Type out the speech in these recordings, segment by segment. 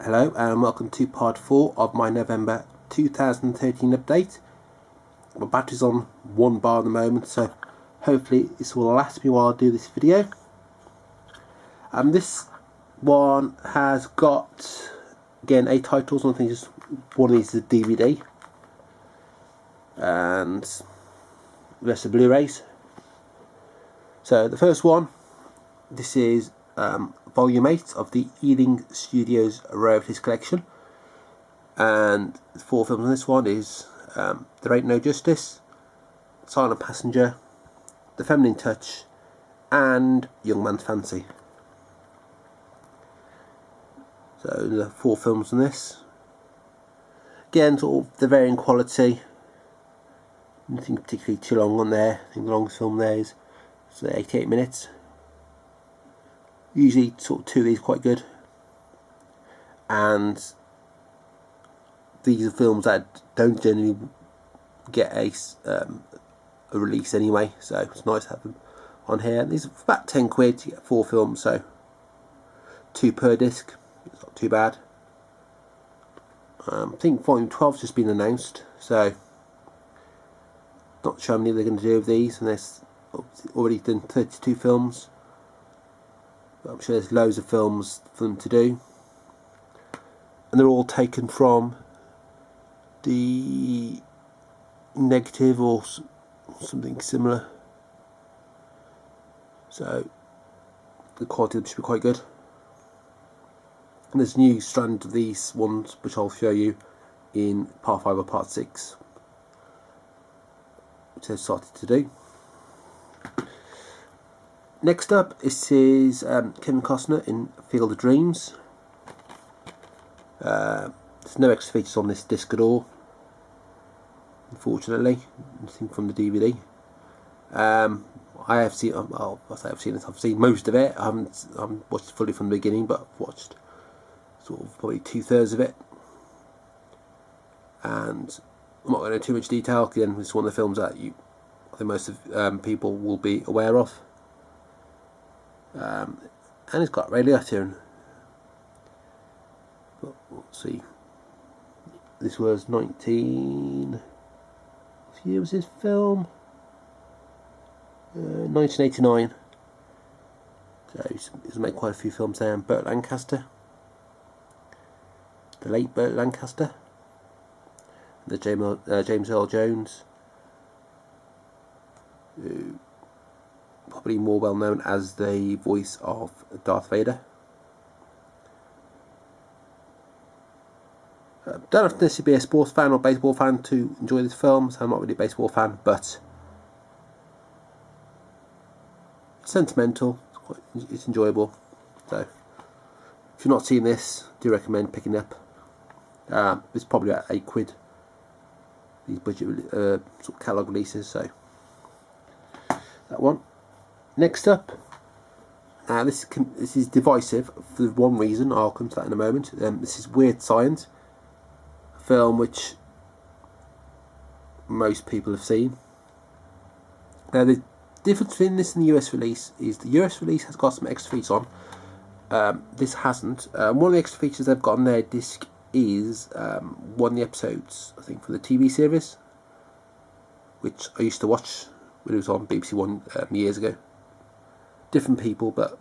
Hello and welcome to part 4 of my November 2013 update. My battery's on 1 bar at the moment, so hopefully this will last me while I do this video. This one has got, again, 8 titles. I think just one of these is a DVD and the rest are Blu-rays. So the first one, this is Volume 8 of the Ealing Studios Rarities Collection, and the 4 films on this one is There Ain't No Justice, Silent Passenger, The Feminine Touch and Young Man's Fancy. So the 4 films on this, again sort of the varying quality, nothing particularly too long on there. I think the longest film there is 88 minutes. Usually sort of 2 of these are quite good, and these are films that don't generally get a release anyway, so it's nice to have them on here. These are about 10 quid to get 4 films, so 2 per disc, it's not too bad. I think Volume 12 has just been announced, so not sure how many they're going to do of these, and they've already done 32 films. But I'm sure there's loads of films for them to do, and they're all taken from the negative or something similar, so the quality of them should be quite good. And there's a new strand of these ones which I'll show you in part 5 or part 6, which they've started to do. Next up, this is Kevin Costner in Field of Dreams. There's no extra features on this disc at all, unfortunately. Nothing from the DVD. I have seen, well, I've seen most of it. I haven't watched it fully from the beginning, but I've watched sort of probably 2/3 of it. And I'm not going into too much detail. Again, it's one of the films that I think most of people will be aware of. And it's got radioactive. But let's see. This was 19. What year was this film? 1989. So he's made quite a few films there. And Burt Lancaster, the late Burt Lancaster, the James Earl Jones, who probably more well known as the voice of Darth Vader. Don't have to necessarily be a sports fan or baseball fan to enjoy this film, so I'm not really a baseball fan, but it's sentimental, it's enjoyable. So if you've not seen this, do recommend picking it up. It's probably at £8, these budget sort of catalogue releases, so that one. Next up, this is divisive for one reason. I'll come to that in a moment. This is Weird Science, a film which most people have seen. Now the difference between this and the US release is the US release has got some extra features on. This hasn't. One of the extra features they've got on their disc is one of the episodes, I think, for the TV series, which I used to watch when it was on BBC One years ago. Different people, but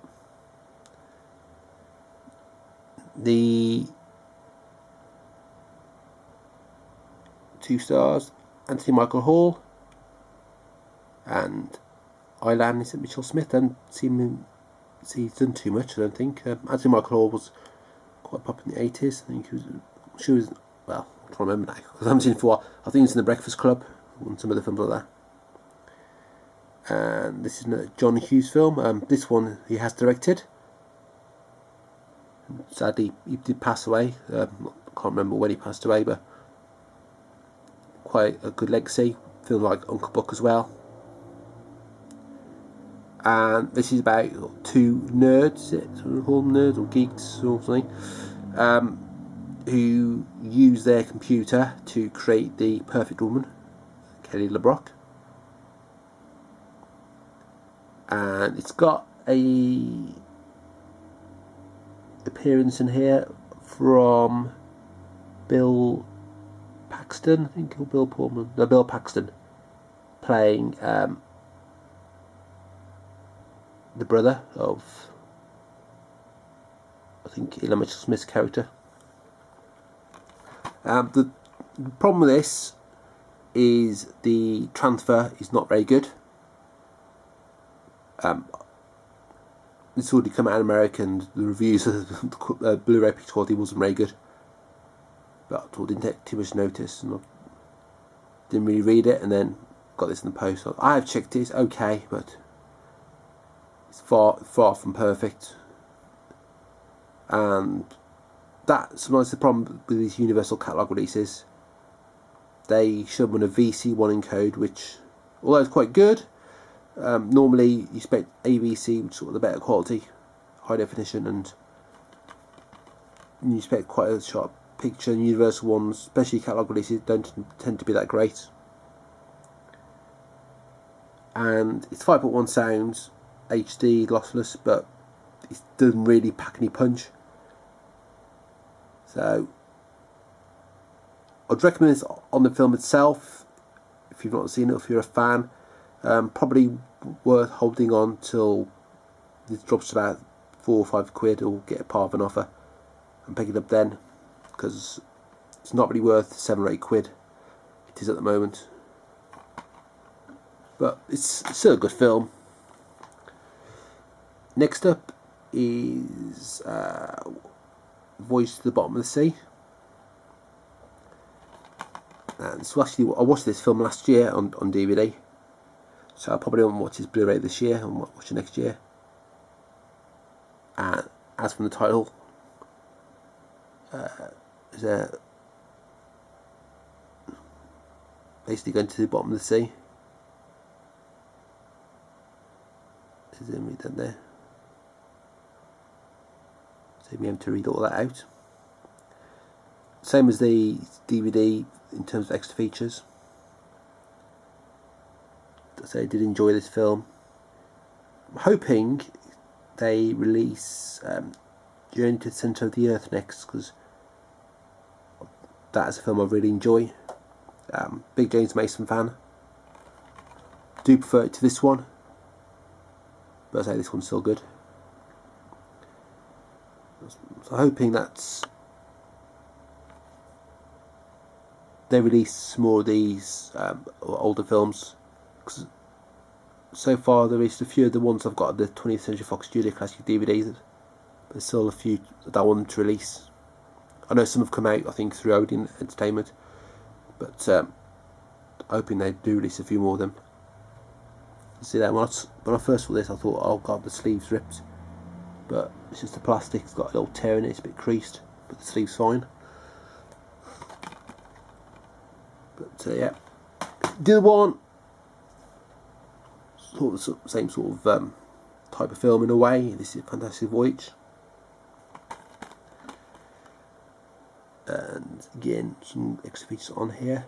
the 2 stars, Anthony Michael Hall and Ilan, is it Mitchell Smith? I don't see he's done too much, I don't think. Anthony Michael Hall was quite popular in the 80s. I think she was, well, I can't remember now because I haven't seen it for a while. I think he was in The Breakfast Club and some other films like that. And this is a John Hughes film. This one he has directed. Sadly, he did pass away. I can't remember when he passed away, but quite a good legacy. Film like Uncle Buck as well. And this is about 2 nerds, sort of call them nerds or geeks or something, who use their computer to create the perfect woman, Kelly LeBrock. And it's got a appearance in here from Bill Paxton, I think, or Bill Pullman. No, Bill Paxton, playing the brother of, I think, Elon Mitchell Smith's character. The problem with this is the transfer is not very good. It's already come out in America, and the reviews of the Blu-ray picture quality wasn't very good. But I didn't take too much notice, and I didn't really read it, and then got this in the post. So I have checked it, it's okay, but it's far from perfect. And that's sometimes the problem with these Universal Catalogue releases. They show them on a VC1 encode, which, although it's quite good, normally you expect AVC, which is sort of the better quality, high definition, and you expect quite a sharp picture. And Universal ones, especially catalogue releases, don't tend to be that great. And it's 5.1 sound, HD, lossless, but it doesn't really pack any punch. So I'd recommend this on the film itself if you've not seen it, if you're a fan. Probably worth holding on till it drops to about £4 or £5, or get a part of an offer and pick it up then, because it's not really worth £7 or £8 it is at the moment. But it's still a good film. Next up is Voyage to the Bottom of the Sea. And so actually, I watched this film last year on DVD, so I probably won't watch his Blu-ray this year, and watch it next year. And as from the title, basically going to the bottom of the sea. Is it read that there? So we have to read all that out. Same as the DVD in terms of extra features. So I did enjoy this film. I'm hoping they release Journey to the Centre of the Earth next, because that is a film I really enjoy. Big James Mason fan. Do prefer it to this one, but I say this one's still good. So hoping that's they release more of these older films, because so far there is a few of the ones I've got at the 20th Century Fox Studio Classic DVDs, but there's still a few that I want them to release. I know some have come out, I think, through Odeon Entertainment, but hoping they do release a few more of them. See that when I first saw this, I thought, oh god, the sleeve's ripped, but it's just the plastic. It's got a little tear in it, it's a bit creased, but the sleeve's fine. But yeah, the other one, sort of the same sort of type of film in a way. This is Fantastic Voyage, and again some extra features on here.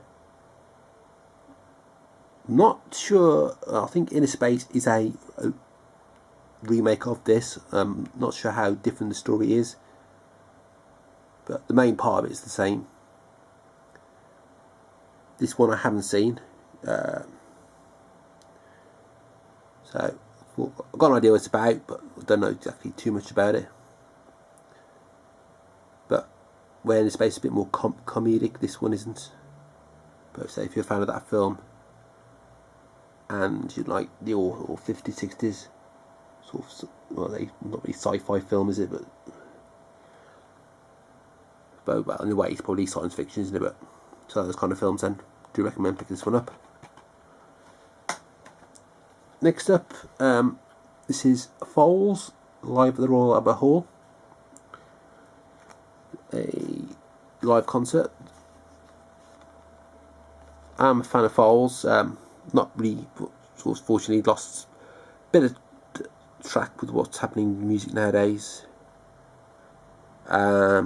Not sure. I think Inner Space is a remake of this. Not sure how different the story is, but the main part of it is the same. This one I haven't seen, so I've got an idea what it's about, but I don't know exactly too much about it. But where Inner Space is a bit more comedic, this one isn't. But say if you're a fan of that film, and you like the all 50s, 60s sort of, well, they not really sci-fi film, is it? But in a way, it's probably science fiction, isn't it? But so those kind of films, then do recommend picking this one up. Next up, this is Foals, live at the Royal Albert Hall, a live concert. I'm a fan of Foals. Not really, sort of fortunately lost a bit of track with what's happening in music nowadays. I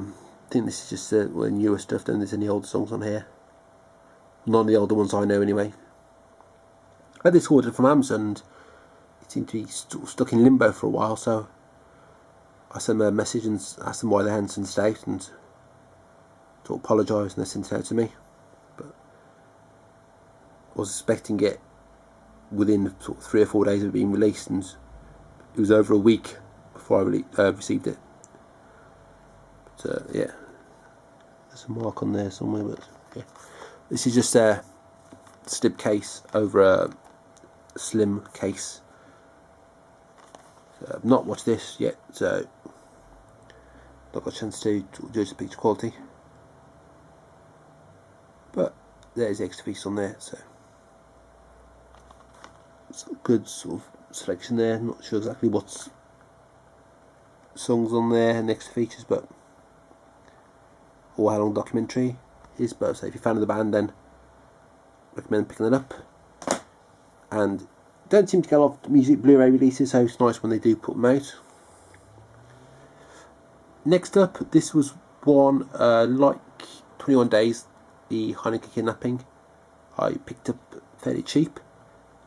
think this is just the newer stuff. Don't there's any older songs on here. None of the older ones I know anyway. I had this ordered from Amazon, and it seemed to be stuck in limbo for a while, so I sent them a message and asked them why they hadn't sent it out, and to apologise, and they sent it out to me. But I was expecting it within sort of 3 or 4 days of being released, and it was over a week before I received it. But yeah, there's a mark on there somewhere. But yeah, this is just a slip case over a slim case. So I've not watched this yet, so not got a chance to judge the picture quality. But there's the extra piece on there, so it's a good sort of selection there. Not sure exactly what's songs on there and extra features, but or how long the documentary is. But so if you're a fan of the band, then recommend picking it up. And don't seem to get a lot of music Blu-ray releases, so it's nice when they do put them out. Next up, this was one like 21 Days, the Heineken kidnapping. I picked up fairly cheap.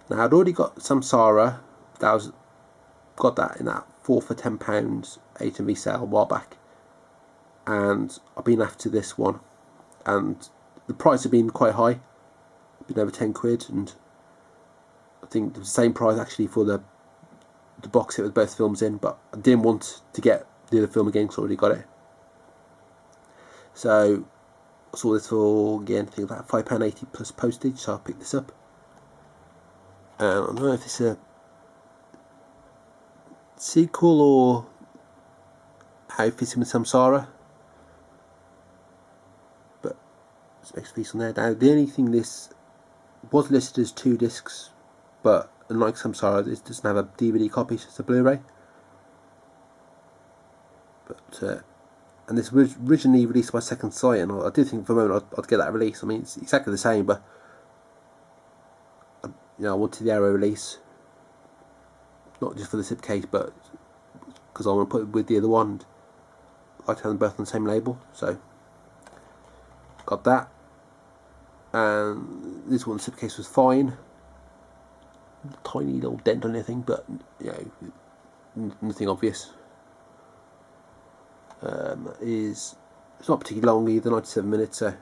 Now I'd already got Samsara. Got that in that 4 for £10 HMV sale a while back, and I've been after this one, and the price had been quite high, been over 10 quid, and I think it was the same price actually for the box set with both films in, but I didn't want to get the other film again because I already got it. So I saw this for, again, I think about £5.80 plus postage, so I picked this up. And I don't know if it's a sequel or how it fits in with Samsara, but there's an extra piece on there. Now the only thing, this was listed as 2 discs, but unlike Samsara, this doesn't have a DVD copy, it's just a Blu-ray. But and this was originally released by Second Sight, and I did think for a moment I'd get that release. I mean, it's exactly the same, but I wanted the Arrow release, not just for the slip case, but because I want to put it with the other one. I like to have them both on the same label, so got that. And this one, the slip case was fine. Tiny little dent on anything, but nothing obvious. It's not particularly long either, 97 minutes, so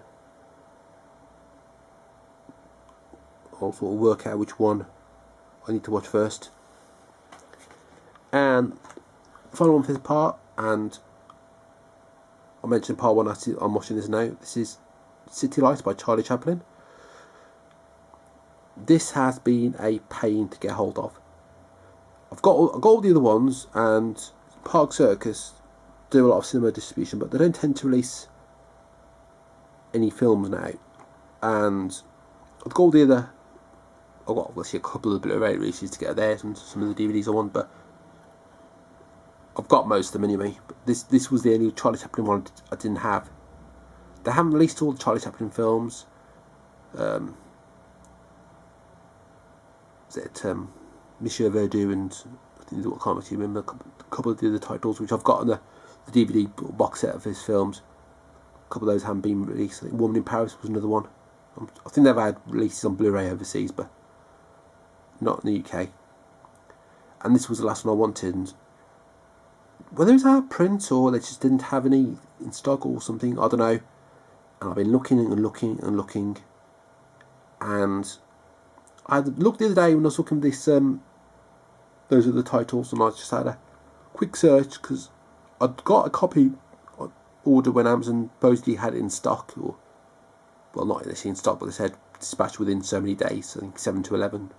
I'll sort of work out which one I need to watch first. And final one for this part, and I mentioned part 1, I'm watching this now. This is City Lights by Charlie Chaplin. This has been a pain to get hold of. I've got all the other ones, and Park Circus do a lot of cinema distribution, but they don't tend to release any films now. And I've got all the other, I've got obviously a couple of Blu-ray releases to get there, and some of the DVDs I want, but I've got most of them anyway. But this was the only Charlie Chaplin one I didn't have. They haven't released all the Charlie Chaplin films. Monsieur Verdoux, and I think I can't actually remember a couple of the other titles which I've got on the DVD box set of his films. A couple of those haven't been released. I think Woman in Paris was another one. I think they've had releases on Blu-ray overseas, but not in the UK. And this was the last one I wanted. And whether it's out of print or they just didn't have any in stock or something, I don't know. And I've been looking and looking and looking, and I looked the other day when I was looking at this. Those are the titles, and I just had a quick search because I'd got a copy order when Amazon supposedly had it in stock, or well, not actually in stock, but they said dispatched within so many days. I think 7 to 11.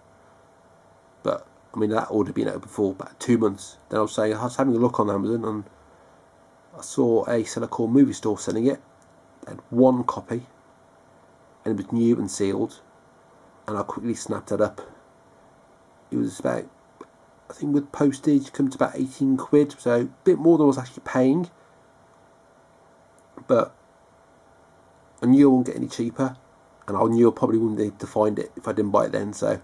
But I mean, that order had been out before about 2 months. Then I was having a look on Amazon, and I saw a seller called Movie Store selling it. They had 1 copy, and it was new and sealed. And I quickly snapped that up. It was about, I think with postage, come to about 18 quid, so a bit more than I was actually paying. But I knew I wouldn't get any cheaper, and I knew I probably wouldn't be able to find it if I didn't buy it then, so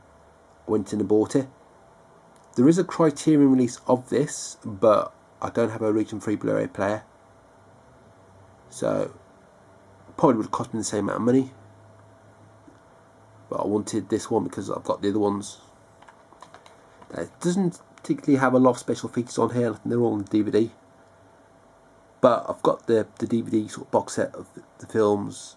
I went in and bought it. There is a Criterion release of this, but I don't have a region free Blu-ray player, so it probably would have cost me the same amount of money. But I wanted this one because I've got the other ones. It doesn't particularly have a lot of special features on here, they're all on DVD. But I've got the DVD sort of box set of the films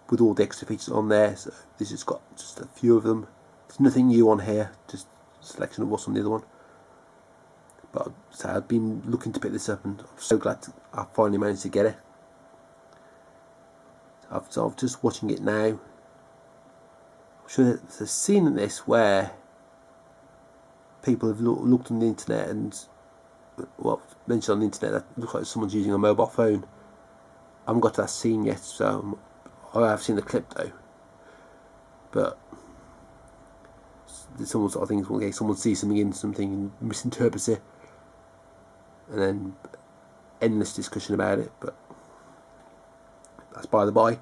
with all the extra features on there. So this has got just a few of them. There's nothing new on here, just a selection of what's on the other one. But so I've been looking to pick this up, and I'm so glad I finally managed to get it. So I'm just watching it now. I'm sure there's a scene in this where people have looked on the internet and, well, mentioned on the internet that it looks like someone's using a mobile phone. I haven't got to that scene yet, so I have seen the clip though. But someone sort of thinks, okay, someone sees something in something and misinterprets it, and then endless discussion about it. But that's by the by.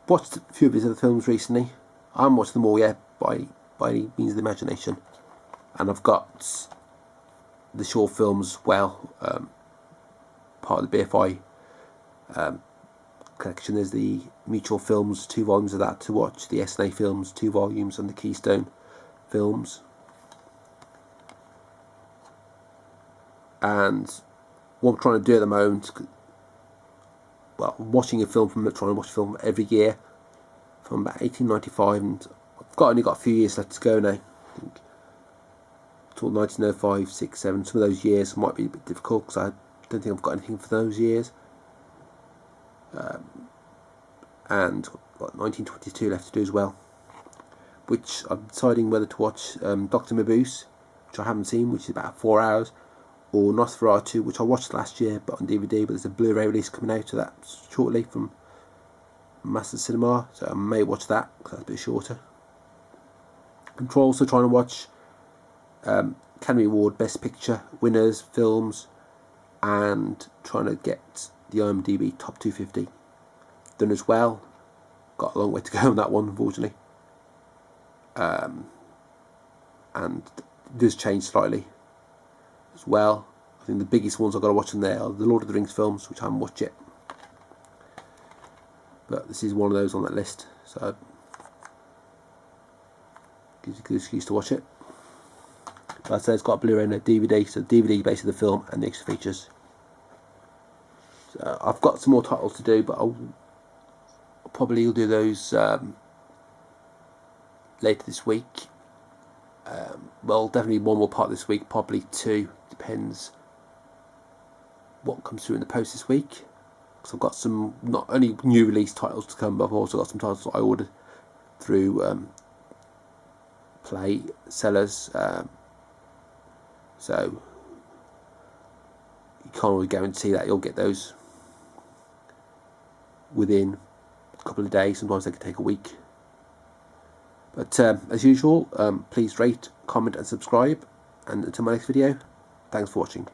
Watched a few of his other films recently. I haven't watched them all yet by any means of the imagination, and I've got the short films as well, part of the BFI collection. There's the Mutual Films, 2 volumes of that to watch, the SNA films, 2 volumes, and the Keystone films. And what I'm trying to do at the moment, well, watching a film trying to watch a film every year from about 1895, and I've only got a few years left to go now. I think till 1905, 6, 7. Some of those years might be a bit difficult because I don't think I've got anything for those years. And got 1922 left to do as well, which I'm deciding whether to watch Dr. Mabuse, which I haven't seen, which is about 4 hours, or Nosferatu, which I watched last year but on DVD, but there's a Blu-ray release coming out of that shortly from Master Cinema, so I may watch that because that's a bit shorter. I'm also trying to watch Academy Award Best Picture winners, films, and trying to get the IMDb Top 250 done as well. Got a long way to go on that one, unfortunately. And it does change slightly as well. I think the biggest ones I've got to watch in there are the Lord of the Rings films, which I haven't watched yet. But this is one of those on that list, so gives you a good excuse to watch it. But I say it's got a Blu-ray and a DVD, so DVD based on the film and the extra features. So I've got some more titles to do, but I'll probably do those later this week. Well, definitely one more part this week, probably 2, depends what comes through in the post this week. Because I've got some not only new release titles to come, but I've also got some titles that I ordered through Play sellers. So you can't always guarantee that you'll get those within a couple of days. Sometimes they can take a week. But as usual, please rate, comment and subscribe. And until my next video, thanks for watching.